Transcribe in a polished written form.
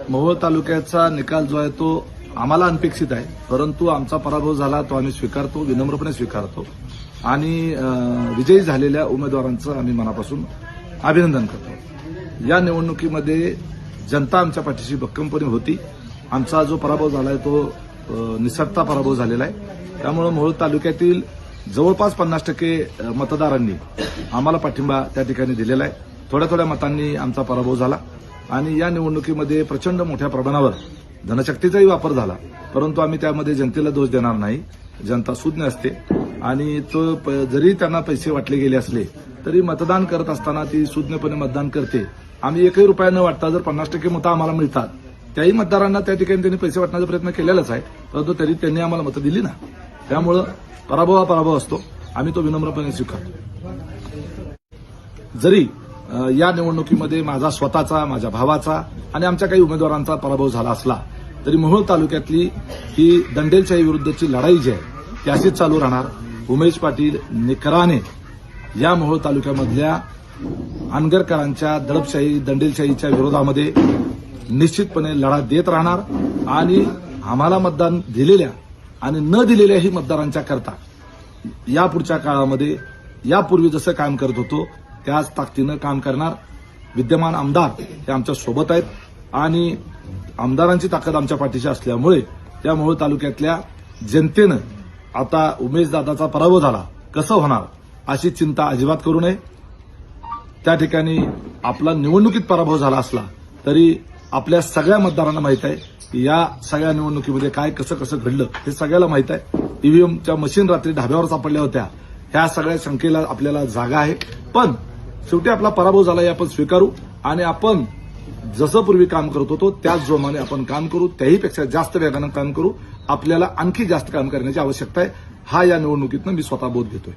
मोहोळ तालुक्याचा निकाल जो आहे तो आम्हाला अनपेक्षित आहे, परंतु आमचा पराभव झाला तो आम्ही स्वीकारतो, विनम्रपणे स्वीकारतो आणि विजयी झालेल्या उमेदवारांचं आम्ही मनापासून अभिनंदन करतो। या निवडणुकीमध्ये जनता आमच्या पाठीशी भक्कमपणे होती। आमचा जो पराभव झालाय तो निसटता पराभव झालेला आहे। त्यामुळे मोहोळ तालुक्यातील जवळपास 50% मतदारांनी आम्हाला पाठिंबा त्या ठिकाणी दिलेला आहे। थोड्या थोड्या मतांनी आमचा पराभव झाला आणि या निवडणुकीमध्ये प्रचंड मोठ्या प्रमाणावर धनशक्तीचाही वापर झाला, परंतु आम्ही त्यामध्ये जनतेला दोष देणार नाही। जनता सुज्ञ असते आणि तो जरी त्यांना पैसे वाटले गेले असले तरी मतदान करत असताना ती सुज्ञपणे मतदान करते। आम्ही एकही रुपया न वाटता जर 50% मतं आम्हाला मिळतात, त्याही मतदारांना त्या ठिकाणी त्यांनी पैसे वाटण्याचा प्रयत्न केलेलाच आहे, परंतु तरी त्यांनी आम्हाला मतं दिली ना। त्यामुळे पराभव हा पराभव असतो, आम्ही तो विनम्रपणे स्वीकारतो। जरी या निवडणुकीमध्ये माझा स्वतःचा, माझ्या भावाचा आणि आमच्या काही उमेदवारांचा पराभव झाला असला तरी मोहोळ तालुक्यातली ही दंडेलशाही विरुद्धची लढाई जी आहे ती अशीच चालू राहणार। उमेश पाटील निकराने या मोहोळ तालुक्यामधल्या अनगरकरांच्या दडपशाही, दंडेलशाहीच्या विरोधामध्ये निश्चितपणे लढा देत राहणार आणि आम्हाला मतदान दिलेल्या आणि न दिलेल्याही मतदारांच्या करता यापुढच्या काळामध्ये यापूर्वी जसं काम करत होतो त्याच ताकदीनं काम करणार। विद्यमान आमदार हे आमच्या सोबत आहेत आणि आमदारांची ताकद आमच्या पाठीशी असल्यामुळे त्या मोहोळ तालुक्यातल्या जनतेनं आता उमेशदादाचा पराभव झाला कसं होणार अशी चिंता अजिबात करू नये। त्या ठिकाणी आपला निवडणुकीत पराभव झाला असला तरी आपल्या सगळ्या मतदारांना माहित आहे की या सगळ्या निवडणुकीमध्ये काय कसं कसं घडलं हे सगळ्याला माहित आहे। ईव्हीएमच्या मशीन रात्री ढाब्यावर सापडल्या होत्या, ह्या सगळ्या शंकेला आपल्याला जागा आहे, पण शेवटी आपला पराभव झाला हे आपण स्वीकारू आणि आपण जसं पूर्वी काम करत होतो त्याच जोमाने आपण काम करू, त्याहीपेक्षा जास्त वेगानं काम करू। आपल्याला आणखी जास्त काम करण्याची आवश्यकता आहे, हा या निवडणुकीतनं मी स्वतः बोध घेतोय।